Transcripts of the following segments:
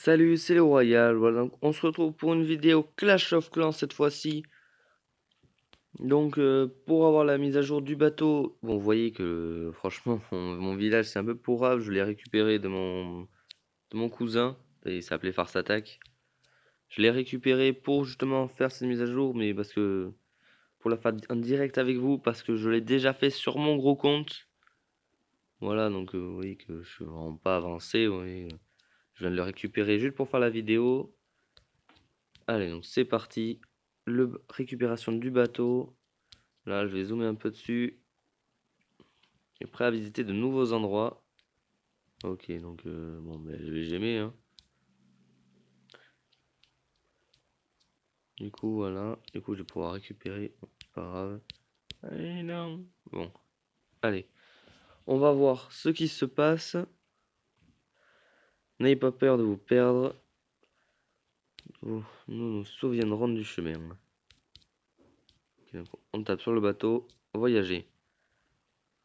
Salut, c'est le Royal. Voilà, donc on se retrouve pour une vidéo Clash of Clans cette fois-ci. Donc, pour avoir la mise à jour du bateau, bon, vous voyez que franchement, mon village c'est un peu pourrave. Je l'ai récupéré de mon cousin, et il s'appelait Farce Attack. Je l'ai récupéré pour justement faire cette mise à jour, mais parce que pour la faire en direct avec vous, parce que je l'ai déjà fait sur mon gros compte. Voilà, donc vous voyez que je suis vraiment pas avancé. Vous voyez, je viens de le récupérer juste pour faire la vidéo. Allez, donc c'est parti. Le récupération du bateau. Là, je vais zoomer un peu dessus. Je suis prêt à visiter de nouveaux endroits. Ok, donc bon, ben, je vais j'aimer, hein. Du coup, voilà. Du coup, je vais pouvoir récupérer. Bon, c'est pas grave. Allez, non. Bon, allez. On va voir ce qui se passe. N'ayez pas peur de vous perdre. Nous nous souviendrons du chemin. Ok, donc on tape sur le bateau. Voyager.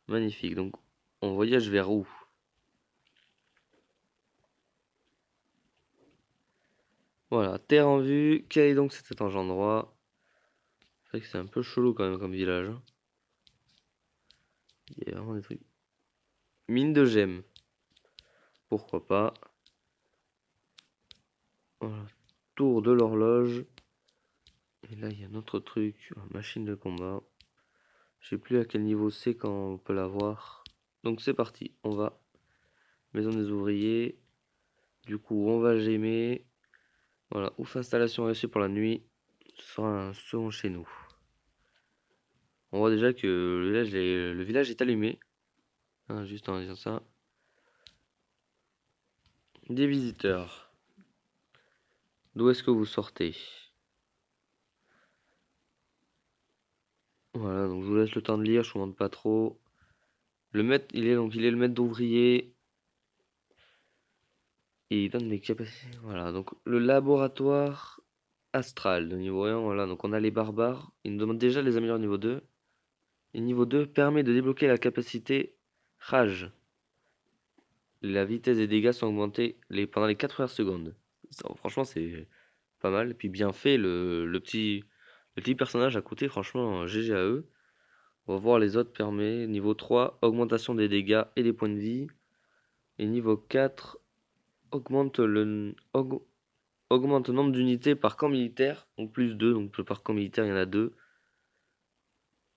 Magnifique. Donc, on voyage vers où? Voilà, terre en vue. Quel est donc cet étrange endroit? C'est vrai que c'est un peu chelou quand même comme village, hein. Il y a vraiment des trucs. Mine de gemmes. Pourquoi pas. Voilà. Tour de l'horloge. Et là, il y a un autre truc. Machine de combat. Je sais plus à quel niveau c'est quand on peut la voir. Donc c'est parti. On va. Maison des ouvriers. Du coup, on va gémer. Voilà. Ouf, installation réussie pour la nuit. Ce sera un second chez nous. On voit déjà que le village est allumé. Hein, juste en disant ça. Des visiteurs. D'où est-ce que vous sortez? Voilà, donc je vous laisse le temps de lire, je vous montre pas trop. Le maître, il est le maître d'ouvrier. Et il donne des capacités. Voilà, donc le laboratoire astral de niveau 1, voilà, donc on a les barbares. Il nous demande déjà de les améliorer au niveau 2. Et niveau 2 permet de débloquer la capacité rage. La vitesse des dégâts sont augmentées pendant les 4 premières secondes. Franchement, c'est pas mal. Et puis bien fait, le petit personnage à côté, franchement, GG à eux. On va voir les autres permet. Niveau 3, augmentation des dégâts et des points de vie. Et niveau 4, augmente le nombre d'unités par camp militaire. Donc plus 2, donc par camp militaire il y en a 2.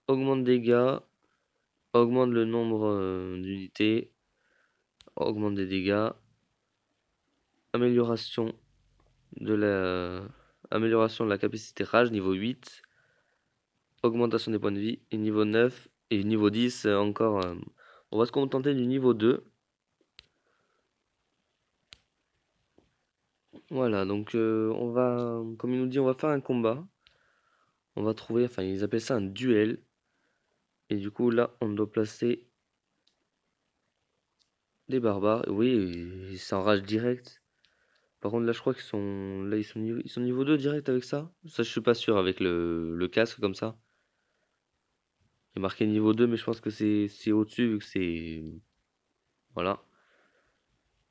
Augmente dégâts. Augmente le nombre d'unités. Augmente des dégâts. Amélioration de la... Amélioration de la capacité rage, niveau 8. Augmentation des points de vie. Et niveau 9. Et niveau 10, encore... on va se contenter du niveau 2. Voilà, donc on va, comme il nous dit, on va faire un combat. On va trouver, enfin ils appellent ça un duel. Et du coup là, on doit placer des barbares. Oui, ils s'enragent direct. Par contre là, je crois qu'ils sont, là ils sont niveau 2 direct avec ça. Ça, je suis pas sûr avec le casque comme ça. Il est marqué niveau 2, mais je pense que c'est au-dessus vu que c'est, voilà.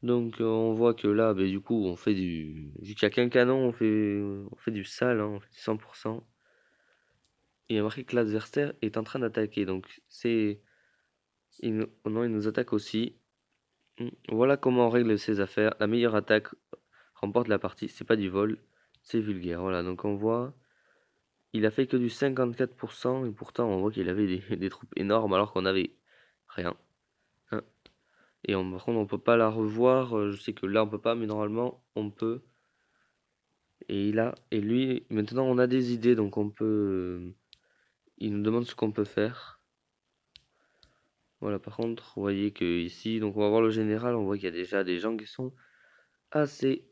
Donc on voit que là, bah, du coup, on fait vu qu'il y a qu'un canon, on fait du sale, hein, on fait du 100%. Il y a marqué que l'adversaire est en train d'attaquer, donc oh non, il nous attaque aussi. Voilà comment on règle ses affaires. La meilleure attaque remporte la partie. C'est pas du vol, c'est vulgaire. Voilà, donc on voit, il a fait que du 54%, et pourtant on voit qu'il avait des troupes énormes alors qu'on avait rien, hein. Et par contre, on peut pas la revoir. Je sais que là, on peut pas, mais normalement, on peut. Et lui, maintenant, on a des idées, donc on peut. Il nous demande ce qu'on peut faire. Voilà, par contre, vous voyez que ici, donc on va voir le général, on voit qu'il y a déjà des gens qui sont assez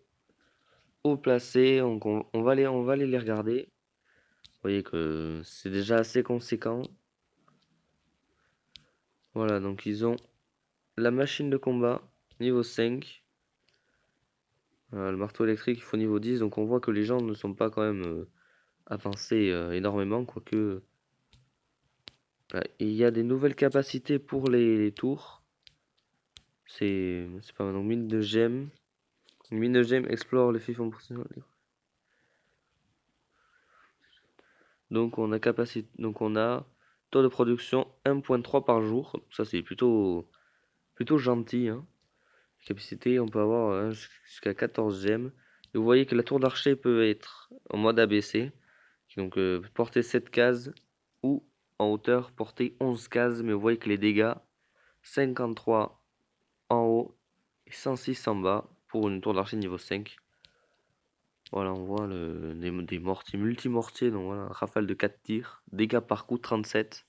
haut placés, donc on va aller les regarder. Vous voyez que c'est déjà assez conséquent. Voilà, donc ils ont la machine de combat, niveau 5. Le marteau électrique, il faut niveau 10, donc on voit que les gens ne sont pas quand même avancés énormément, quoique... Voilà. Et il y a des nouvelles capacités pour les tours. C'est pas mal, donc mine de gemmes. Une mine de gemmes explore les fonds professionnels. Donc on a capacité, donc on a taux de production 1,3 par jour. Ça c'est plutôt gentil, hein. Capacité, on peut avoir jusqu'à 14 gemmes. Et vous voyez que la tour d'archer peut être en mode ABC. Donc porter 7 cases ou en hauteur porter 11 cases. Mais vous voyez que les dégâts 53 en haut et 106 en bas pour une tour d'archer niveau 5. Voilà, on voit des mortiers, multi-mortiers, donc voilà, rafale de 4 tirs, dégâts par coup 37.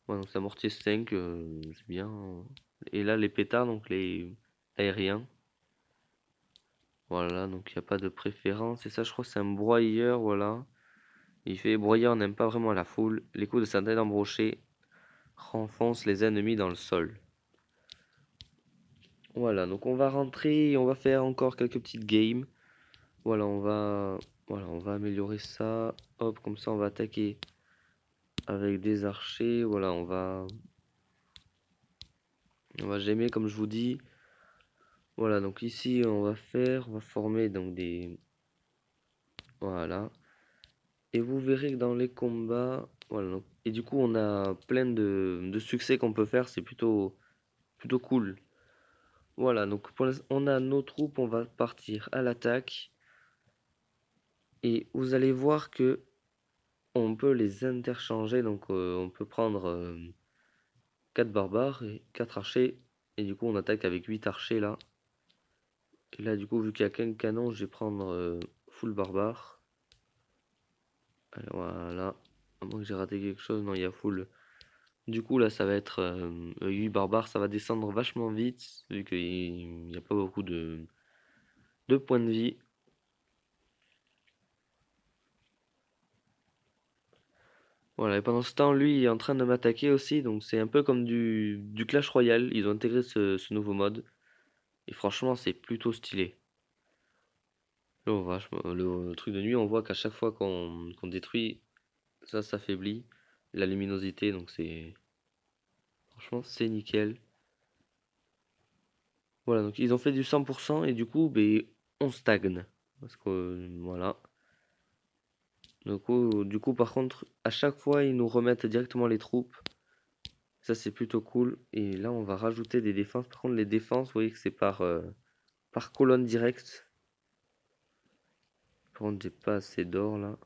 Voilà, donc c'est un mortier 5, c'est bien. Et là, les pétards, donc les aériens. Voilà, donc il n'y a pas de préférence. Et ça, je crois que c'est un broyeur, voilà. Il fait broyeur, n'aime pas vraiment la foule. Les coups de sa tête embrochée renfoncent les ennemis dans le sol. Voilà, donc on va rentrer et on va faire encore quelques petites games. Voilà, on va améliorer ça. Hop, comme ça, on va attaquer avec des archers. Voilà, on va gemmer comme je vous dis. Voilà, donc ici, on va former donc des... Voilà. Et vous verrez que dans les combats, voilà, et du coup on a plein de succès qu'on peut faire, c'est plutôt cool. Voilà, donc on a nos troupes, on va partir à l'attaque. Et vous allez voir que on peut les interchanger, donc on peut prendre 4 barbares et 4 archers. Et du coup on attaque avec 8 archers là. Et là du coup vu qu'il y a qu'un canon, je vais prendre full barbare. Allez, voilà. À moins que j'ai raté quelque chose, non il y a full. Du coup, là, ça va être 8 barbares, ça va descendre vachement vite, vu qu'il n'y a pas beaucoup de points de vie. Voilà, et pendant ce temps, lui, il est en train de m'attaquer aussi, donc c'est un peu comme du Clash Royale. Ils ont intégré ce nouveau mode, et franchement, c'est plutôt stylé. Oh, vache, le truc de nuit, on voit qu'à chaque fois qu'on détruit, ça s'affaiblit. La luminosité, donc c'est... Franchement, c'est nickel. Voilà, donc ils ont fait du 100%, et du coup, ben, on stagne. Parce que, voilà. Du coup, par contre, à chaque fois, ils nous remettent directement les troupes. Ça, c'est plutôt cool. Et là, on va rajouter des défenses. Par contre, les défenses, vous voyez que c'est par colonne directe. Par contre, j'ai pas assez d'or là.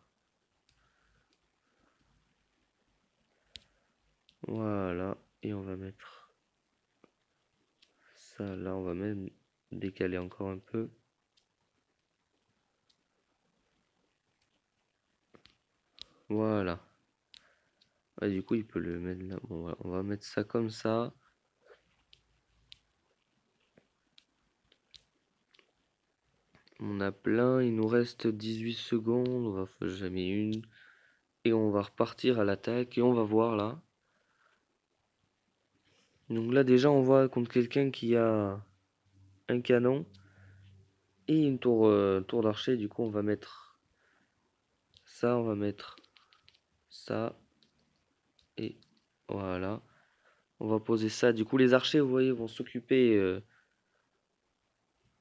Voilà. Et on va mettre ça là. On va même décaler encore un peu. Voilà. Ah, du coup, il peut le mettre là. Bon, voilà. On va mettre ça comme ça. On a plein. Il nous reste 18 secondes. On va faire jamais une. Et on va repartir à l'attaque. Et on va voir là. Donc là déjà on voit contre quelqu'un qui a un canon et une tour d'archer. Du coup on va mettre ça, on va mettre ça et voilà. On va poser ça. Du coup les archers vous voyez vont s'occuper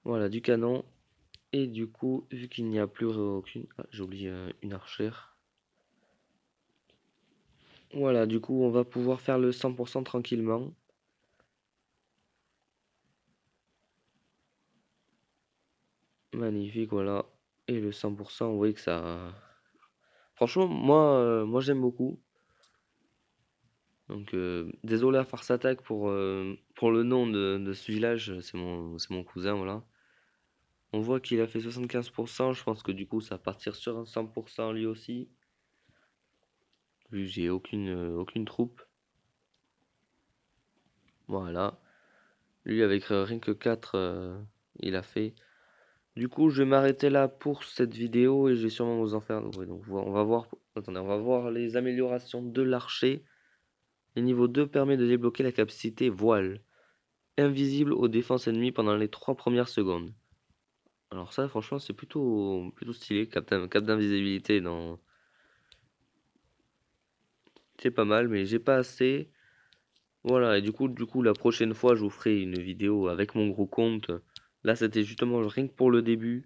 voilà, du canon. Et du coup vu qu'il n'y a plus aucune... Ah, j'ai oublié une archère. Voilà du coup on va pouvoir faire le 100% tranquillement. Magnifique voilà. Et le 100% vous voyez que ça... Franchement moi j'aime beaucoup. Donc désolé à Farce Attack pour le nom de ce village, c'est mon cousin, voilà. On voit qu'il a fait 75%, je pense que du coup ça va partir sur un 100% lui aussi. Vu que j'ai aucune troupe. Voilà. Lui avec rien que 4, il a fait. Du coup je vais m'arrêter là pour cette vidéo et je vais sûrement vous en faire. Ouais, donc on va voir. Attendez, on va voir les améliorations de l'archer. Le niveau 2 permet de débloquer la capacité voile. Invisible aux défenses ennemies pendant les 3 premières secondes. Alors ça, franchement, c'est plutôt stylé. Cap d'invisibilité, dans... c'est pas mal, mais j'ai pas assez. Voilà, et du coup, la prochaine fois, je vous ferai une vidéo avec mon gros compte Là, c'était justement rien que pour le début.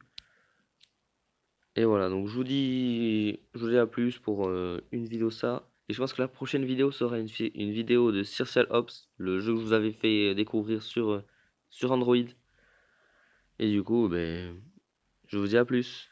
Et voilà, donc je vous dis à plus pour une vidéo ça. Et je pense que la prochaine vidéo sera une vidéo de Circle Ops, le jeu que je vous avais fait découvrir sur Android. Et du coup, ben, je vous dis à plus.